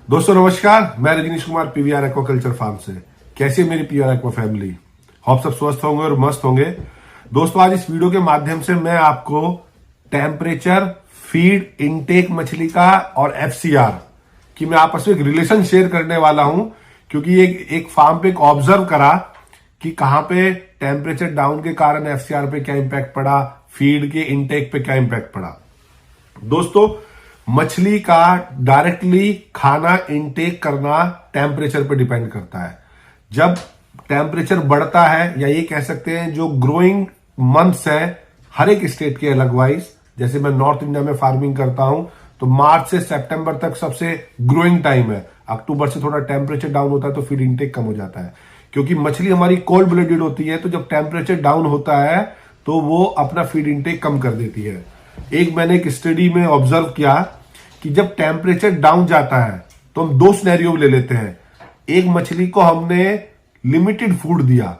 दोस्तों नमस्कार, मैं Rajnish Kumar PVR aquaculture farm से। कैसी है मेरी पीवीआर एक्वा फैमिली? होप सब स्वस्थ होंगे और मस्त होंगे। दोस्तों आज इस वीडियो के माध्यम से मैं आपको टेम्परेचर, फीड इनटेक मछली का और एफसीआर की मैं आपस में एक रिलेशन शेयर करने वाला हूं, क्योंकि एक फार्म पे एक ऑब्जर्व करा कि कहां पे टेम्परेचर डाउन के कारण एफसीआर पे क्या इंपैक्ट पड़ा, फीड के इनटेक पे क्या इंपैक्ट पड़ा। दोस्तों मछली का डायरेक्टली खाना इनटेक करना टेम्परेचर पे डिपेंड करता है। जब टेम्परेचर बढ़ता है, या ये कह सकते हैं जो ग्रोइंग मंथ्स है हर एक स्टेट के अलग वाइज, जैसे मैं नॉर्थ इंडिया में फार्मिंग करता हूं तो मार्च से सितंबर तक सबसे ग्रोइंग टाइम है। अक्टूबर से थोड़ा टेम्परेचर डाउन होता है तो फीड इनटेक कम हो जाता है, क्योंकि मछली हमारी कोल्ड ब्लडेड होती है। तो जब टेम्परेचर डाउन होता है तो वो अपना फीड इनटेक कम कर देती है। मैंने एक स्टडी में ऑब्जर्व किया कि जब टेम्परेचर डाउन जाता है तो हम दो सिनेरियो ले लेते हैं। एक मछली को हमने लिमिटेड फूड दिया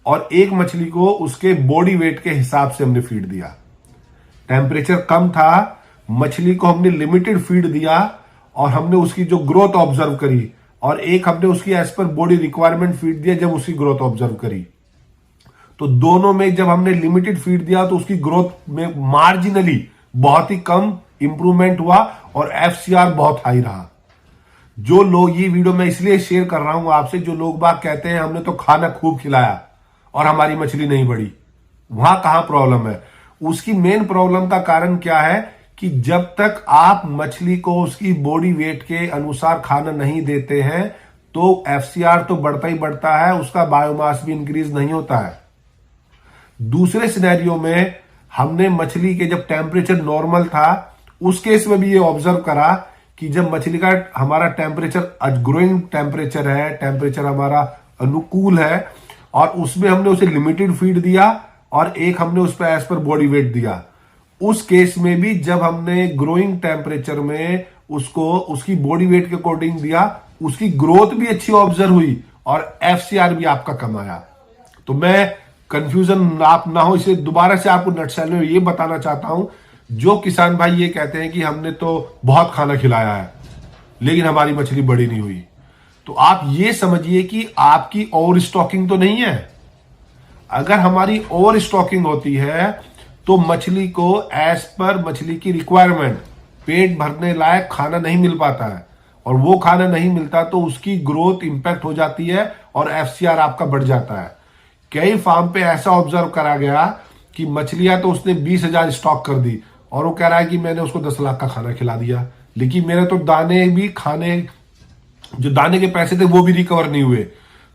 और एक मछली को उसके बॉडी वेट के हिसाब से हमने फीड दिया। टेम्परेचर कम था, मछली को हमने लिमिटेड फीड दिया और हमने उसकी जो ग्रोथ ऑब्जर्व करी, और एक हमने उसकी as per body requirement feed दिया जब उसकी ग्रोथ ऑब्जर्व करी। तो दोनों में जब हमने लिमिटेड फीड दिया तो उसकी ग्रोथ में मार्जिनली बहुत ही कम इंप्रूवमेंट हुआ और एफसीआर बहुत हाई रहा। जो लोग, ये वीडियो मैं इसलिए शेयर कर रहा हूं आपसे, जो लोग बात कहते हैं हमने तो खाना खूब खिलाया और हमारी मछली नहीं बढ़ी, वहां कहां प्रॉब्लम है? उसकी मेन प्रॉब्लम का कारण क्या है कि जब तक आप मछली को उसकी बॉडी वेट के अनुसार खाना नहीं देते हैं तो एफसीआर तो बढ़ता ही बढ़ता है, उसका बायोमास भी इंक्रीज नहीं होता है। दूसरे सिनेरियो में हमने मछली के जब टेम्परेचर नॉर्मल था, उस केस में भी ये ऑब्जर्व करा कि जब मछली का हमारा टेम्परेचर ग्रोइंग टेम्परेचर है, टेम्परेचर हमारा अनुकूल है, और उसमें हमने उसे लिमिटेड फीड दिया और एक हमने उस पर एज पर बॉडी वेट दिया। उस केस में भी जब हमने ग्रोइंग टेम्परेचर में उसको उसकी बॉडी वेट के अकॉर्डिंग दिया, उसकी ग्रोथ भी अच्छी ऑब्जर्व हुई और एफसीआर भी आपका कम आया। तो मैं कंफ्यूजन आप ना हो, इसे दोबारा से आपको नटशेल में ये बताना चाहता हूं। जो किसान भाई ये कहते हैं कि हमने तो बहुत खाना खिलाया है लेकिन हमारी मछली बड़ी नहीं हुई, तो आप ये समझिए कि आपकी ओवर स्टॉकिंग तो नहीं है। अगर हमारी ओवर स्टॉकिंग होती है तो मछली को एज पर मछली की रिक्वायरमेंट पेट भरने लायक खाना नहीं मिल पाता है, और वो खाना नहीं मिलता तो उसकी ग्रोथ इंपैक्ट हो जाती है और एफसीआर आपका बढ़ जाता है। कई फार्म पे ऐसा ऑब्जर्व करा गया कि मछलियां तो उसने 20,000 स्टॉक कर दी और वो कह रहा है कि मैंने उसको 10 लाख का खाना खिला दिया, लेकिन मेरे तो दाने भी खाने, जो दाने के पैसे थे वो भी रिकवर नहीं हुए।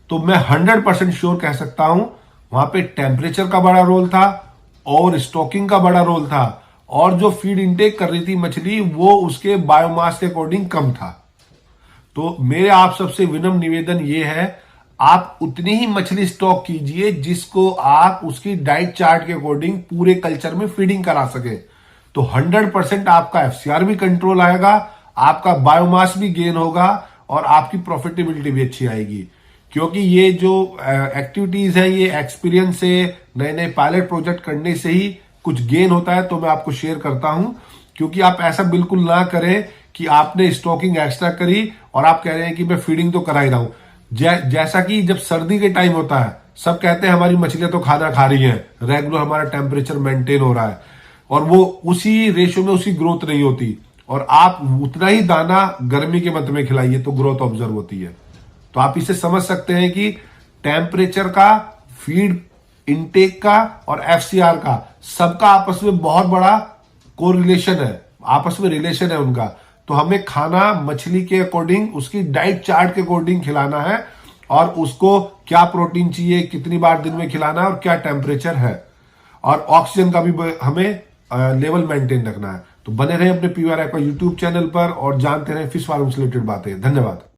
तो मैं 100% श्योर कह सकता हूं वहां पे टेम्परेचर का बड़ा रोल था और स्टॉकिंग का बड़ा रोल था, और जो फीड इनटेक कर रही थी मछली वो उसके बायोमास के अकॉर्डिंग कम था। तो मेरे आप सबसे विनम्र निवेदन ये है, आप उतनी ही मछली स्टॉक कीजिए जिसको आप उसकी डाइट चार्ट के अकॉर्डिंग पूरे कल्चर में फीडिंग करा सके। तो 100% आपका एफसीआर भी कंट्रोल आएगा, आपका बायोमास भी गेन होगा और आपकी प्रॉफिटेबिलिटी भी अच्छी आएगी। क्योंकि ये जो एक्टिविटीज है, ये एक्सपीरियंस से, नए नए पायलट प्रोजेक्ट करने से ही कुछ गेन होता है, तो मैं आपको शेयर करता हूं। क्योंकि आप ऐसा बिल्कुल ना करें कि आपने स्टॉकिंग एक्स्ट्रा करी और आप कह रहे हैं कि मैं फीडिंग तो करा ही रहा हूं। जैसा कि जब सर्दी के टाइम होता है, सब कहते हैं हमारी मछलियां तो खाना खा रही हैं, रेगुलर हमारा टेम्परेचर मेंटेन हो रहा है, और वो उसी रेशियो में उसकी ग्रोथ नहीं होती, और आप उतना ही दाना गर्मी के मंथ में खिलाइए तो ग्रोथ ऑब्जर्व होती है। तो आप इसे समझ सकते हैं कि टेम्परेचर का, फीड इनटेक का और एफसीआर का सबका आपस में बहुत बड़ा कोरिलेशन है, आपस में रिलेशन है उनका। तो हमें खाना मछली के अकॉर्डिंग, उसकी डाइट चार्ट के अकॉर्डिंग खिलाना है, और उसको क्या प्रोटीन चाहिए, कितनी बार दिन में खिलाना है और क्या टेम्परेचर है, और ऑक्सीजन का भी हमें लेवल मेंटेन रखना है। तो बने रहे अपने पीवीआर एक्वा यूट्यूब चैनल पर और जानते रहे फिश फार्म से रिलेटेड बातें। धन्यवाद।